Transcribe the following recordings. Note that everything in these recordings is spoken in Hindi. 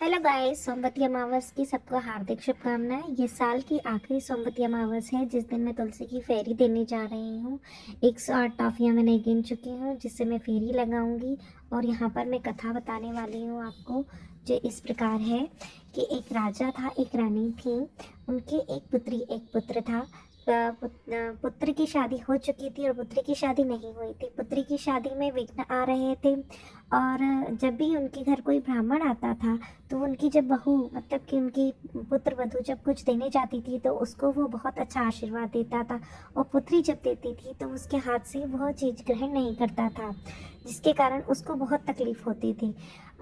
हेलो गाइस, सोमवती अमावस की सबको हार्दिक शुभकामनाएं। ये साल की आखिरी सोमवती अमावस है जिस दिन मैं तुलसी की फेरी देने जा रही हूँ। 108 टॉफियाँ मैंने गिन चुकी हूँ जिससे मैं फेरी लगाऊंगी। और यहाँ पर मैं कथा बताने वाली हूँ आपको, जो इस प्रकार है कि एक राजा था, एक रानी थी। उनके एक पुत्री एक पुत्र था। पुत्र की शादी हो चुकी थी और पुत्री की शादी नहीं हुई थी। पुत्री की शादी में विघ्न आ रहे थे और जब भी उनके घर कोई ब्राह्मण आता था तो उनकी जब बहू, मतलब कि उनकी पुत्र वधू जब कुछ देने जाती थी तो उसको वो बहुत अच्छा आशीर्वाद देता था। और पुत्री जब देती थी तो उसके हाथ से वह चीज़ ग्रहण नहीं करता था, जिसके कारण उसको बहुत तकलीफ होती थी।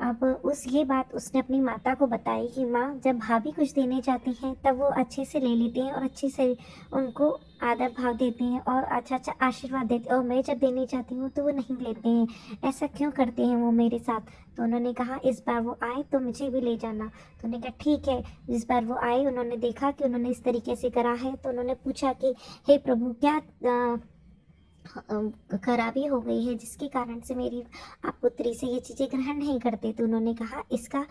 अब ये बात उसने अपनी माता को बताई कि माँ, जब भाभी कुछ देने जाती हैं तब वो अच्छे से ले लेती हैं और अच्छे से उनको आदर भाव देते हैं और अच्छा अच्छा आशीर्वाद देते हैं, और मैं जब देने जाती हूँ तो वो नहीं लेते हैं। ऐसा क्यों करते हैं वो मेरे साथ? तो उन्होंने कहा इस बार वो आए तो मुझे भी ले जाना। तो उन्होंने कहा ठीक है। जिस बार वो आए, उन्होंने देखा कि उन्होंने इस तरीके से करा है, तो उन्होंने पूछा कि हे प्रभु, क्या खराबी हो गई है जिसके कारण से मेरी आप पुत्री से ये चीज़ें ग्रहण नहीं करते? तो उन्होंने कहा इसका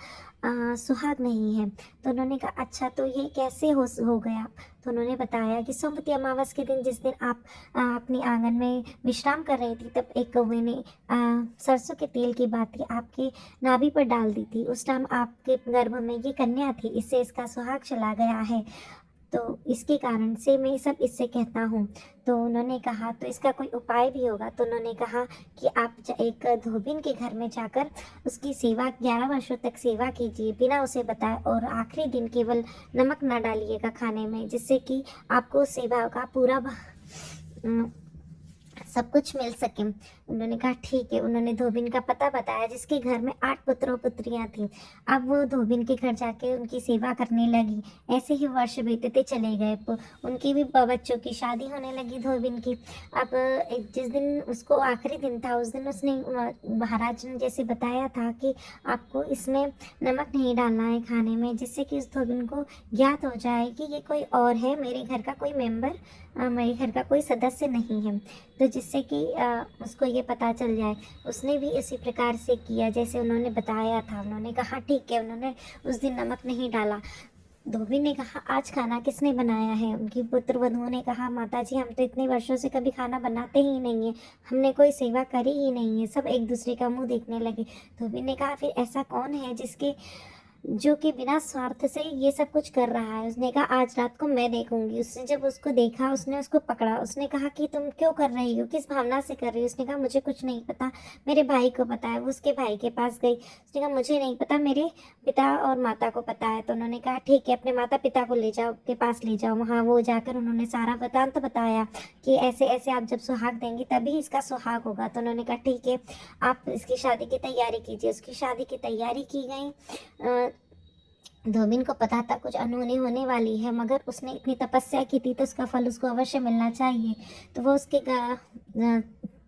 सुहाग नहीं है। तो उन्होंने कहा अच्छा, तो ये कैसे हो गया? तो उन्होंने बताया कि सोमवती अमावस के दिन, जिस दिन आप अपने आंगन में विश्राम कर रही थी, तब एक कौवे ने सरसों के तेल की बाती आपके नाभि पर डाल दी थी। उस टाइम आपके गर्भ में ये कन्या थी, इससे इसका सुहाग चला गया है। तो इसके कारण से मैं सब इससे कहता हूँ। तो उन्होंने कहा तो इसका कोई उपाय भी होगा? तो उन्होंने कहा कि आप एक धोबिन के घर में जाकर उसकी सेवा 11 वर्षों तक सेवा कीजिए बिना उसे बताए, और आखिरी दिन केवल नमक ना डालिएगा खाने में, जिससे कि आपको सेवा का पूरा सब कुछ मिल सके। उन्होंने कहा ठीक है। उन्होंने धोबिन का पता बताया जिसके घर में 8 पुत्र और पुत्रियां थी। अब वो धोबिन के घर जाके उनकी सेवा करने लगी। ऐसे ही वर्ष बीतते चले गए। उनकी भी बच्चों की शादी होने लगी धोबिन की। अब जिस दिन उसको आखिरी दिन था, उस दिन उसने महाराज ने जैसे बताया था कि आपको इसमें नमक नहीं डालना है खाने में, जिससे कि उस धोबिन को ज्ञात हो जाए कि ये कोई और है, मेरे घर का कोई मेंबर, मेरे घर का कोई सदस्य नहीं है। तो जिससे कि उसको ये पता चल जाए। उसने भी इसी प्रकार से किया जैसे उन्होंने बताया था। उन्होंने कहा ठीक है। उन्होंने उस दिन नमक नहीं डाला। धोबी ने कहा आज खाना किसने बनाया है? उनकी पुत्र वधुओं ने कहा माता जी, हम तो इतने वर्षों से कभी खाना बनाते ही नहीं है, हमने कोई सेवा करी ही नहीं है। सब एक दूसरे का मुंह देखने लगे। धोबी ने कहा फिर ऐसा कौन है जिसके जो कि बिना स्वार्थ से ये सब कुछ कर रहा है? उसने कहा आज रात को मैं देखूंगी। उसने जब उसको देखा, उसने उसको पकड़ा। उसने कहा कि तुम क्यों कर रही हो, किस भावना से कर रही हो? उसने कहा मुझे कुछ नहीं पता, मेरे भाई को पता है। वो उसके भाई के पास गई। उसने कहा मुझे नहीं पता, मेरे पिता और माता को पता है। तो उन्होंने कहा ठीक है, अपने माता पिता को ले जाओ, के पास ले जाओ। वहाँ वो जाकर उन्होंने सारा वृतांत बताया कि ऐसे ऐसे आप जब सुहाग देंगी तभी इसका सुहाग होगा। तो उन्होंने कहा ठीक है, आप इसकी शादी की तैयारी कीजिए। उसकी शादी की तैयारी की गई। धोबिन को पता था कुछ अनहोनी होने वाली है, मगर उसने इतनी तपस्या की थी तो उसका फल उसको अवश्य मिलना चाहिए। तो वो उसके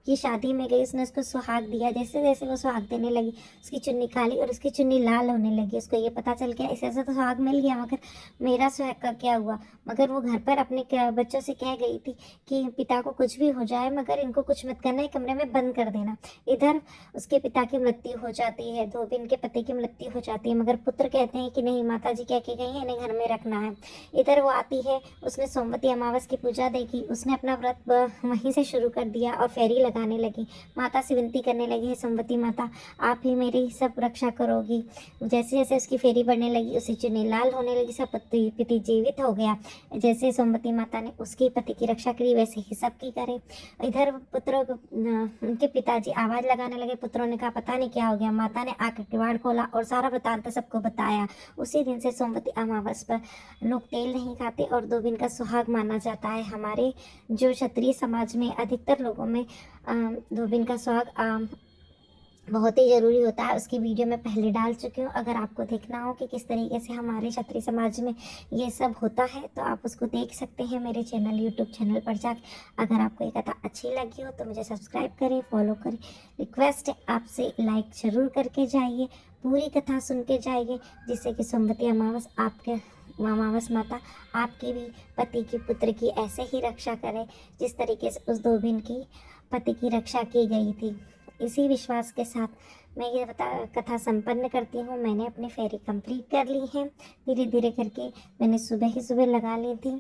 की शादी में गई। उसने उसको सुहाग दिया। जैसे जैसे वो सुहाग देने लगी, उसकी चुन्नी काली और उसकी चुन्नी लाल होने लगी। उसको ये पता चल गया ऐसे ऐसे तो सुहाग मिल गया, मगर मेरा सुहाग का क्या हुआ? मगर वो घर पर अपने बच्चों से कह गई थी कि पिता को कुछ भी हो जाए मगर इनको कुछ मत करना है, कमरे में बंद कर देना। इधर उसके पिता की मृत्यु हो जाती है, धोबिन के पति की मृत्यु हो जाती है, मगर पुत्र कहते हैं कि नहीं, माता जी कह के गई है इन्हें घर में रखना है। इधर वो आती है, उसने सोमवती अमावस की पूजा देखी। उसने अपना व्रत वहीं से शुरू कर दिया और फेरी लगाने लगी। माता से विनती करने लगी, हे सोमवती माता, आप ही मेरी सब रक्षा करोगी। जैसे जैसे उसकी फेरी बढ़ने लगी, उसकी चुन्नी लाल होने लगी, सब पति जीवित हो गया। जैसे सोमवती माता ने उसके पति की रक्षा करी, वैसे ही सबकी करे। इधर पुत्रों उनके पिताजी आवाज लगाने लगे। पुत्रों ने कहा पता नहीं क्या हो गया। माता ने आकर किवाड़ खोला और सारा वृतांत सबको बताया। उसी दिन से सोमवती अमावस पर लोग तेल नहीं खाते और 2 दिन का सुहाग माना जाता है। हमारे जो क्षत्रिय समाज में अधिकतर लोगों में 2 दिन का सुहाग बहुत ही ज़रूरी होता है। उसकी वीडियो मैं पहले डाल चुकी हूँ। अगर आपको देखना हो कि किस तरीके से हमारे क्षत्रिय समाज में ये सब होता है तो आप उसको देख सकते हैं मेरे चैनल, यूट्यूब चैनल पर जाकर। अगर आपको ये कथा अच्छी लगी हो तो मुझे सब्सक्राइब करें, फॉलो करें। रिक्वेस्ट है आपसे, लाइक ज़रूर करके जाइए, पूरी कथा सुन के जाइए, जिससे कि सोमवती अमावस अमावस माता आपकी भी, पति की, पुत्र की ऐसे ही रक्षा करे जिस तरीके से उस धोबिन की पति की रक्षा की गई थी। इसी विश्वास के साथ मैं ये कथा संपन्न करती हूँ। मैंने अपनी फेरी कंप्लीट कर ली है, धीरे धीरे करके मैंने सुबह ही सुबह लगा ली थी।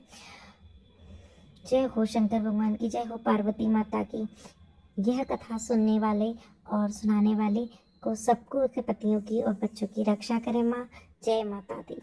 जय हो शंकर भगवान की, जय हो पार्वती माता की। यह कथा सुनने वाले और सुनाने वाले को सबको, के पतियों की और बच्चों की रक्षा करे माँ। जय माता दी।